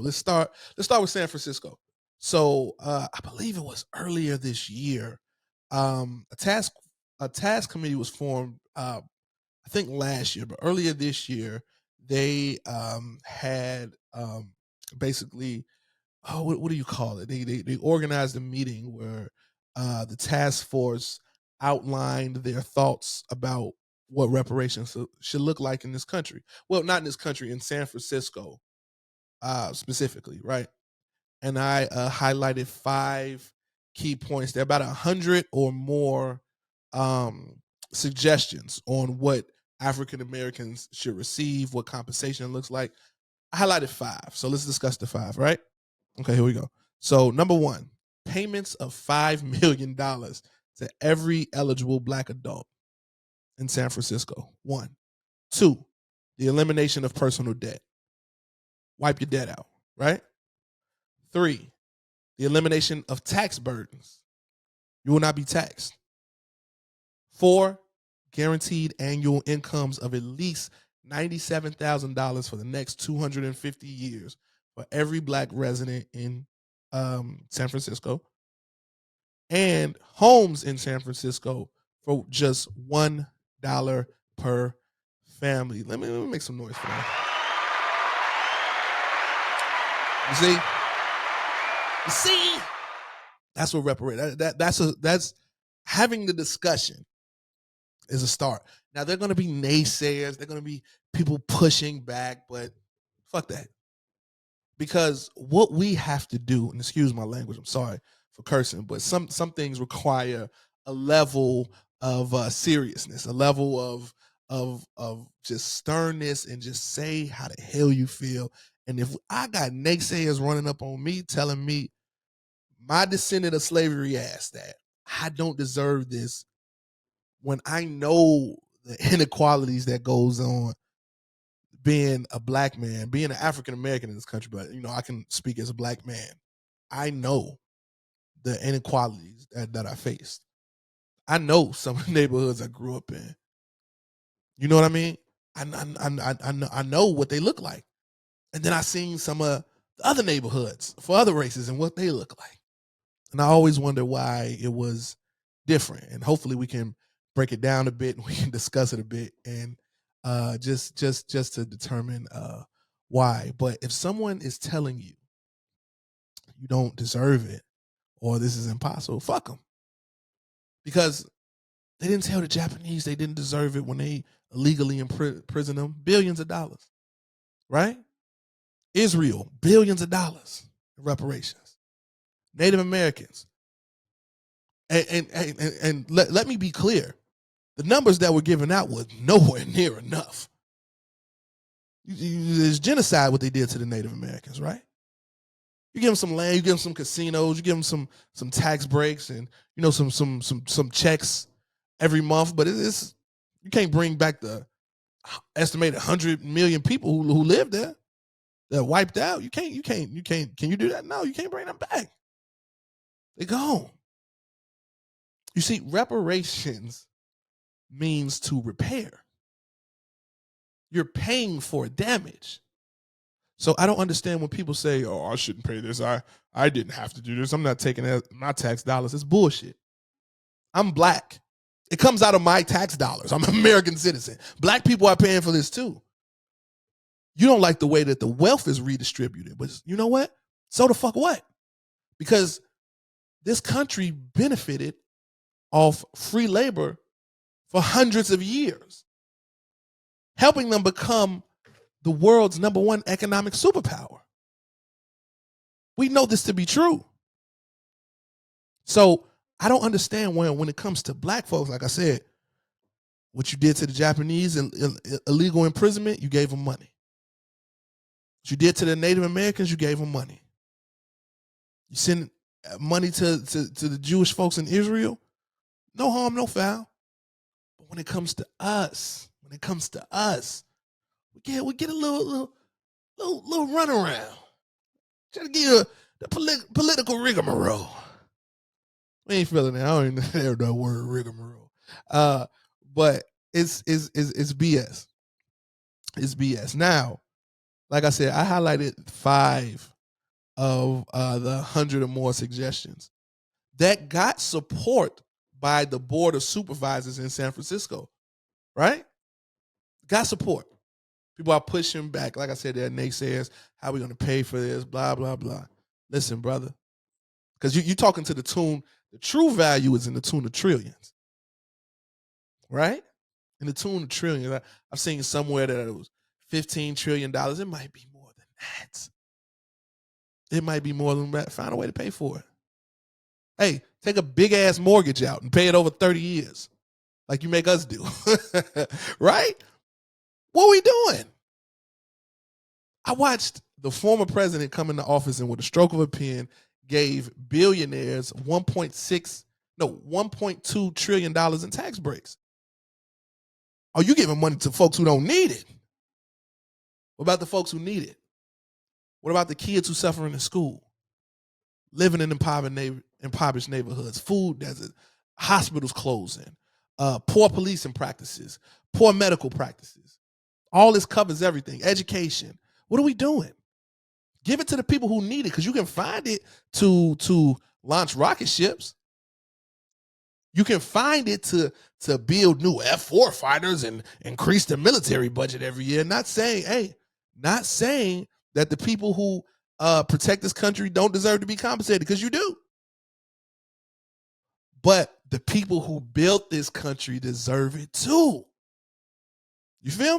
Let's start with San Francisco. So I believe it was earlier this year. A task committee was formed. I think last year, but earlier this year, they had basically, what do you call it? They organized a meeting where the task force outlined their thoughts about what reparations should look like in this country. Well, not in this country, in San Francisco specifically, right? And I highlighted five key points. There are about 100 or more um, suggestions on what African Americans should receive, what compensation looks like. I highlighted five. So let's discuss the five, right? Okay, here we go. So, number one, payments of $5 million to every eligible Black adult in San Francisco. One. Two, the elimination of personal debt. Wipe your debt out, right? Three, the elimination of tax burdens. You will not be taxed. Four, guaranteed annual incomes of at least $97,000 for the next 250 years for every Black resident in San Francisco. And homes in San Francisco for just $1 per family. Let me make some noise for that. You see, that's what reparate. That's having the discussion is a start. Now they're going to be naysayers. They're going to be people pushing back, but fuck that. Because what we have to do, and excuse my language, I'm sorry for cursing, but some things require a level of seriousness, a level of just sternness, and just say how the hell you feel. And if I got naysayers running up on me telling me my descendant of slavery ass that I don't deserve this, when I know the inequalities that goes on being a Black man, being an African American in this country, but I can speak as a Black man. I know the inequalities that I faced. I know some of the neighborhoods I grew up in. You know what I mean? I know what they look like. And then I seen some of the other neighborhoods for other races and what they look like. And I always wonder why it was different. And hopefully we can break it down a bit and we can discuss it a bit and just to determine why. But if someone is telling you you don't deserve it or this is impossible, fuck them. Because they didn't tell the Japanese they didn't deserve it when they illegally imprisoned them. Billions of dollars, right? Israel, billions of dollars in reparations. Native Americans. And let me be clear. The numbers that were given out was nowhere near enough. There's genocide what they did to the Native Americans, right? You give them some land, you give them some casinos, you give them some tax breaks, and some checks every month. But it's you can't bring back the estimated 100 million people who live there that wiped out. You can't. Can you do that? No, you can't bring them back. They're gone. You see, reparations means to repair. You're paying for damage. So I don't understand when people say, "Oh, I shouldn't pay this. I didn't have to do this. I'm not taking my tax dollars." It's bullshit. I'm Black. It comes out of my tax dollars. I'm an American citizen. Black people are paying for this too. You don't like the way that the wealth is redistributed, but you know what? So the fuck what? Because this country benefited off free labor for hundreds of years, helping them become the world's #1 economic superpower. We know this to be true. So I don't understand when it comes to Black folks, like I said, what you did to the Japanese and illegal imprisonment, you gave them money. What you did to the Native Americans, you gave them money. You send money to the Jewish folks in Israel, no harm, no foul. But when it comes to us, we get a little runaround. Try to give you the political rigmarole. We ain't feeling it. I don't even know that word rigmarole. But it's BS. It's BS. Now, like I said, I highlighted five of the 100 or more suggestions that got support by the board of supervisors in San Francisco, right? Got support. People are pushing back. Like I said, there are naysayers. How are we going to pay for this? Blah, blah, blah. Listen, brother, because you're talking to the tune. The true value is in the tune of trillions, right? In the tune of trillions. I've seen somewhere that it was $15 trillion. It might be more than that. It might be more than that. Find a way to pay for it. Hey, take a big ass mortgage out and pay it over 30 years, like you make us do, right? What are we doing? I watched the former president come into office and with a stroke of a pen gave billionaires 1.2 trillion dollars in tax breaks. Are you giving money to folks who don't need it? What about the folks who need it? What about the kids who suffering in school, living in impoverished neighborhoods, food deserts, hospitals closing, poor policing practices, poor medical practices? All this covers everything. Education. What are we doing? Give it to the people who need it, because you can find it to launch rocket ships. You can find it to build new F-4 fighters and increase the military budget every year. Not saying that the people who protect this country don't deserve to be compensated, because you do. But the people who built this country deserve it too. You feel me?